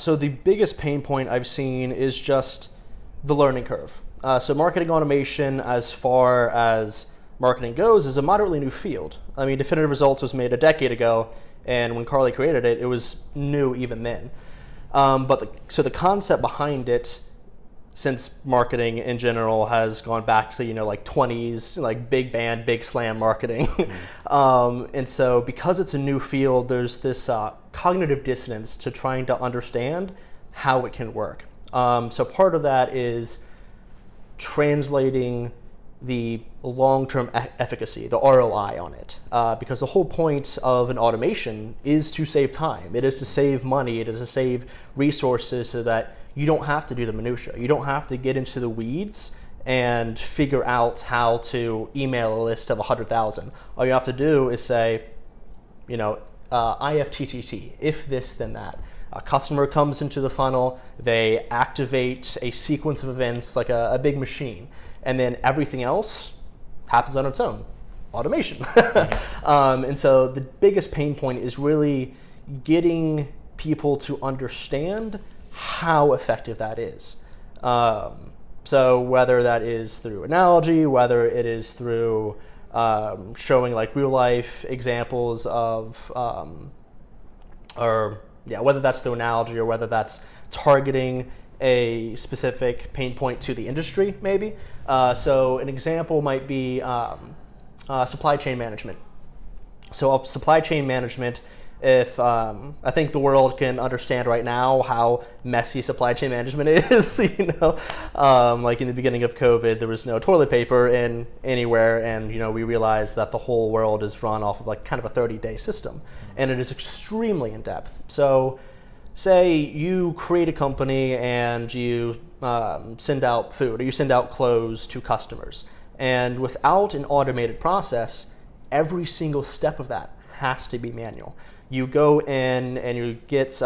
So the biggest pain point I've seen is just the learning curve. So marketing automation, as far as marketing goes, is a moderately new field. I mean, Definitive Results was made a decade ago, and when Carly created it, it was new even then. So the concept behind it, since marketing in general has gone back to, like 20s, like big band, big slam marketing. And so because it's a new field, there's this cognitive dissonance to trying to understand how it can work. So part of that is translating the long-term efficacy, the ROI on it. Because the whole point of an automation is to save time. It is to save money. It is to save resources so that you don't have to do the minutia. You don't have to get into the weeds and figure out how to email a list of 100,000. All you have to do is say, IFTTT, if this, then that. A customer comes into the funnel, they activate a sequence of events like a big machine, and then everything else happens on its own. Automation. And so the biggest pain point is really getting people to understand how effective that is. So whether that is through analogy, whether it is through showing like real life examples of, whether that's through analogy or whether that's targeting a specific pain point to the industry, maybe. So an example might be supply chain management. So supply chain management, if I think the world can understand right now how messy supply chain management is, like in the beginning of COVID, there was no toilet paper in anywhere, and we realized that the whole world is run off of like kind of a 30-day system, and it is extremely in depth. So say you create a company and you send out food or you send out clothes to customers, and without an automated process, every single step of that has to be manual. You go in and you get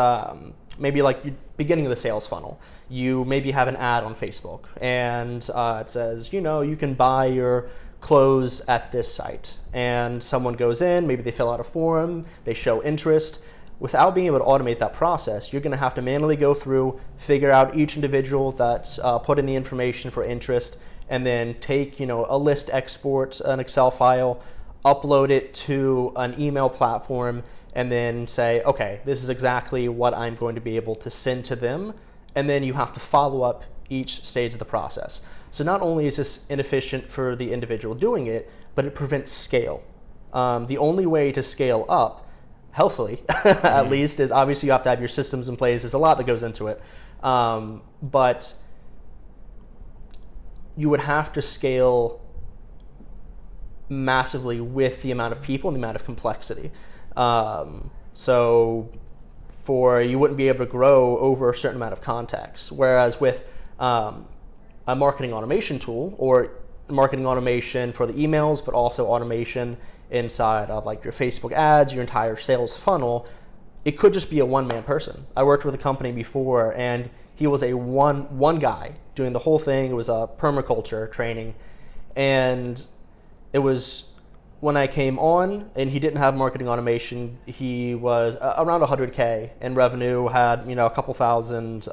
maybe like beginning of the sales funnel. You maybe have an ad on Facebook, and it says, you can buy your clothes at this site. And someone goes in, maybe they fill out a form, they show interest. Without being able to automate that process, you're going to have to manually go through, figure out each individual that's put in the information for interest, and then take a list export, an Excel file, upload it to an email platform, and then say, okay, this is exactly what I'm going to be able to send to them. And then you have to follow up each stage of the process. So not only is this inefficient for the individual doing it, but it prevents scale. The only way to scale up healthily, at least, is obviously you have to have your systems in place. There's a lot that goes into it. But you would have to scale massively with the amount of people and the amount of complexity. So you wouldn't be able to grow over a certain amount of context. Whereas with a marketing automation tool, or marketing automation for the emails, but also automation inside of like your Facebook ads, your entire sales funnel, it could just be a one-man person. I worked with a company before, and he was a one guy doing the whole thing. It was a permaculture training, and it was when I came on, and he didn't have marketing automation. He was around 100K in revenue, had a couple thousand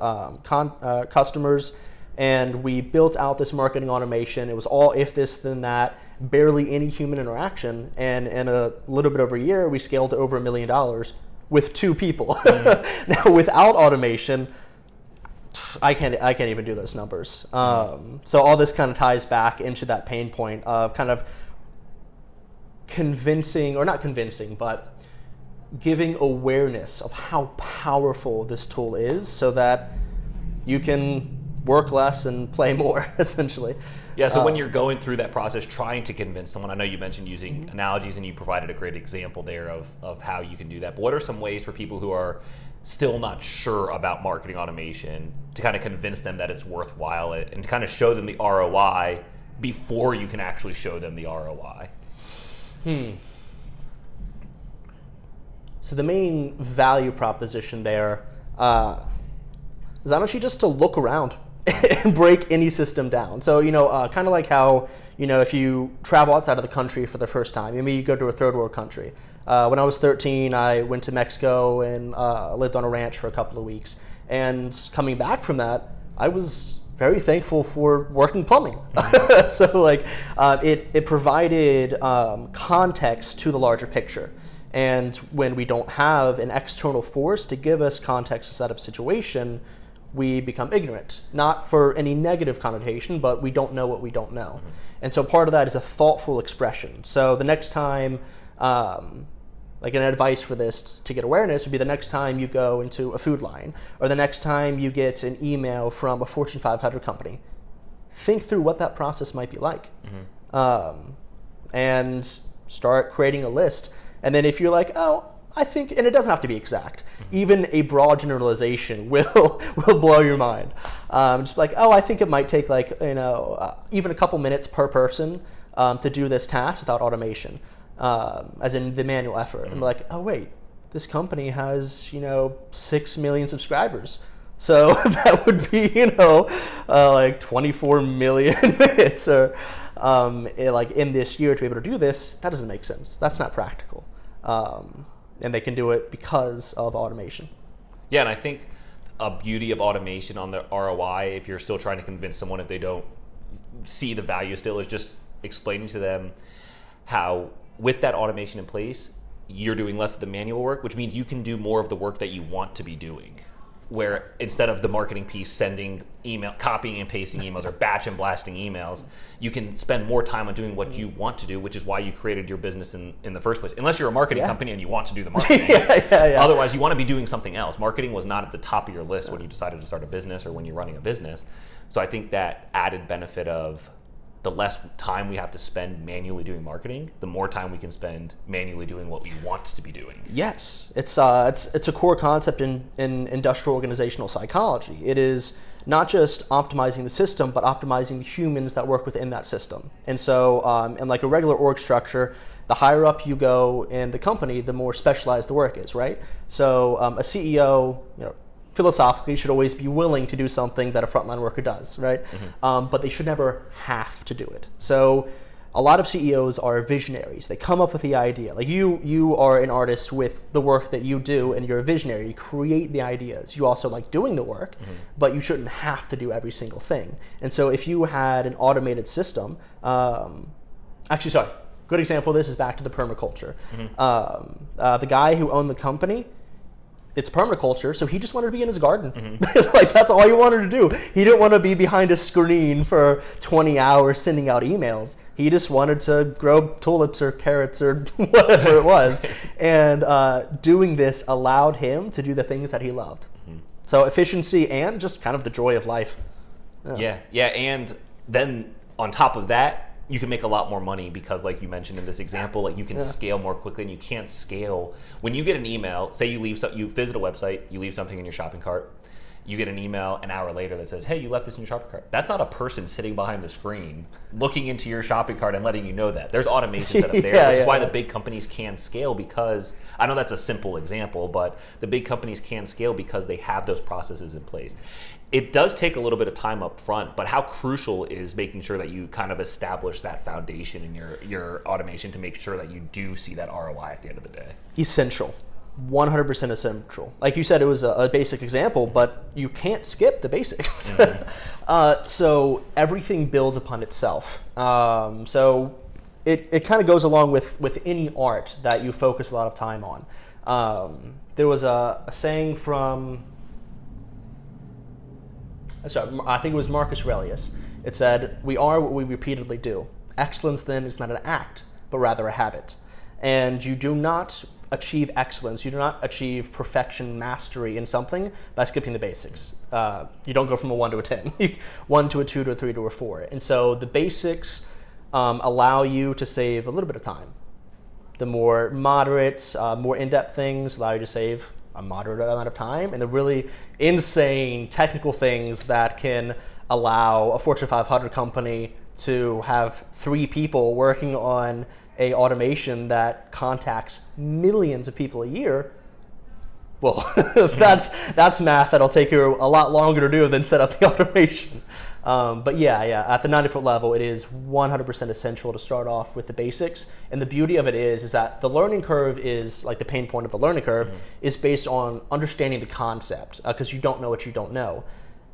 customers, and we built out this marketing automation. It was all if this then that, barely any human interaction, and in a little bit over a year, we scaled to over $1 million with 2 people. Now, without automation, I can't even do those numbers. So all this kind of ties back into that pain point of kind of convincing, or not convincing, but giving awareness of how powerful this tool is so that you can work less and play more, essentially. Yeah, so when you're going through that process, trying to convince someone, I know you mentioned using analogies, and you provided a great example there of how you can do that, but what are some ways for people who are still not sure about marketing automation to kind of convince them that it's worthwhile and to kind of show them the ROI before you can actually show them the ROI? So the main value proposition there is honestly just to look around and break any system down. So, kind of like how, if you travel outside of the country for the first time, maybe you go to a third world country. When I was 13, I went to Mexico and lived on a ranch for a couple of weeks. And coming back from that, I was very thankful for working plumbing. So like it provided context to the larger picture. And when we don't have an external force to give us context instead of situation, we become ignorant. Not for any negative connotation, but we don't know what we don't know. And so part of that is a thoughtful expression. So the next time, like an advice for this to get awareness would be the next time you go into a food line, or the next time you get an email from a Fortune 500 company, think through what that process might be like. And start creating a list. And then if you're like, oh, I think, and it doesn't have to be exact, even a broad generalization will blow your mind. Just like, oh, I think it might take like, even a couple minutes per person to do this task without automation. As in the manual effort. And like, oh wait, this company has 6 million subscribers, so that would be like 24 million minutes, or like in this year to be able to do this. That doesn't make sense. That's not practical. And they can do it because of automation. Yeah, and I think a beauty of automation on the ROI, if you're still trying to convince someone, if they don't see the value still, is just explaining to them how with that automation in place, you're doing less of the manual work, which means you can do more of the work that you want to be doing. Where instead of the marketing piece sending email, copying and pasting emails, or batch and blasting emails, you can spend more time on doing what you want to do, which is why you created your business in the first place. Unless you're a marketing company and you want to do the marketing. Otherwise, you want to be doing something else. Marketing was not at the top of your list when you decided to start a business or when you're running a business. So I think that added benefit of the less time we have to spend manually doing marketing, the more time we can spend manually doing what we want to be doing. Yes, it's a core concept in industrial organizational psychology. It is not just optimizing the system, but optimizing the humans that work within that system. And so, in like a regular org structure, the higher up you go in the company, the more specialized the work is, right? So, a CEO, philosophically should always be willing to do something that a frontline worker does, right? But they should never have to do it. So a lot of CEOs are visionaries. They come up with the idea. Like you are an artist with the work that you do, and you're a visionary. You create the ideas. You also like doing the work, but you shouldn't have to do every single thing. And so if you had an automated system, good example of this is back to the permaculture. The guy who owned the company, it's permaculture, so he just wanted to be in his garden. Like, that's all he wanted to do. He didn't want to be behind a screen for 20 hours sending out emails. He just wanted to grow tulips or carrots or whatever it was. And doing this allowed him to do the things that he loved. So efficiency and just kind of the joy of life. Yeah, and then on top of that, you can make a lot more money because, like you mentioned in this example, like you can scale more quickly, and you can't scale when you get an email. Say you visit a website, you leave something in your shopping cart, you get an email an hour later that says, "Hey, you left this in your shopping cart." That's not a person sitting behind the screen looking into your shopping cart and letting you know that. There's automation set up there, which is why the big companies can scale, because I know that's a simple example, but the big companies can scale because they have those processes in place. It does take a little bit of time up front, but how crucial is making sure that you kind of establish that foundation in your automation to make sure that you do see that ROI at the end of the day? Essential. 100% essential. Like you said, it was a basic example, but you can't skip the basics. So everything builds upon itself. So it kind of goes along with any art that you focus a lot of time on. There was a saying from, I think it was Marcus Aurelius. It said, "We are what we repeatedly do. Excellence then is not an act, but rather a habit." And you do not achieve excellence, you do not achieve perfection, mastery in something by skipping the basics. You don't go from a 1 to a 10, 1 to a 2 to a 3 to a 4. And so the basics allow you to save a little bit of time. The more moderate, more in-depth things allow you to save a moderate amount of time, and the really insane technical things that can allow a Fortune 500 company to have 3 people working on a automation that contacts millions of people a year. Well, that's math that'll take you a lot longer to do than set up the automation. But yeah, at the 90-foot level, it is 100% essential to start off with the basics. And the beauty of it is that the learning curve is, like the pain point of the learning curve, is based on understanding the concept, because you don't know what you don't know.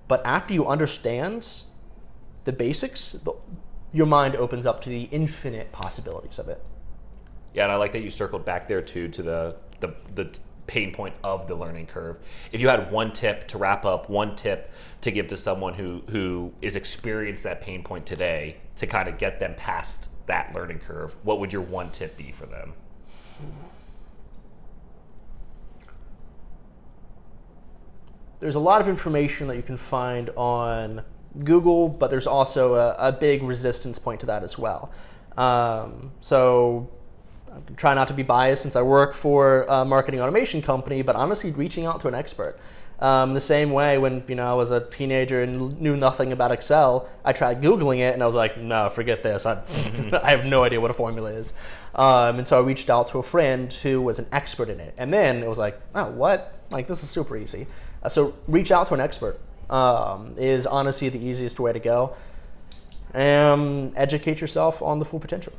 But after you understand the basics, your mind opens up to the infinite possibilities of it. Yeah, and I like that you circled back there too to the pain point of the learning curve. If you had one tip to wrap up, one tip to give to someone who is experienced that pain point today to kind of get them past that learning curve, what would your one tip be for them? There's a lot of information that you can find on Google, but there's also a big resistance point to that as well. So I try not to be biased since I work for a marketing automation company, but honestly, reaching out to an expert. The same way when I was a teenager and knew nothing about Excel, I tried Googling it and I was like, no, forget this. I have no idea what a formula is. And so I reached out to a friend who was an expert in it. And then it was like, oh, what? Like, this is super easy. So reach out to an expert is honestly the easiest way to go. And educate yourself on the full potential.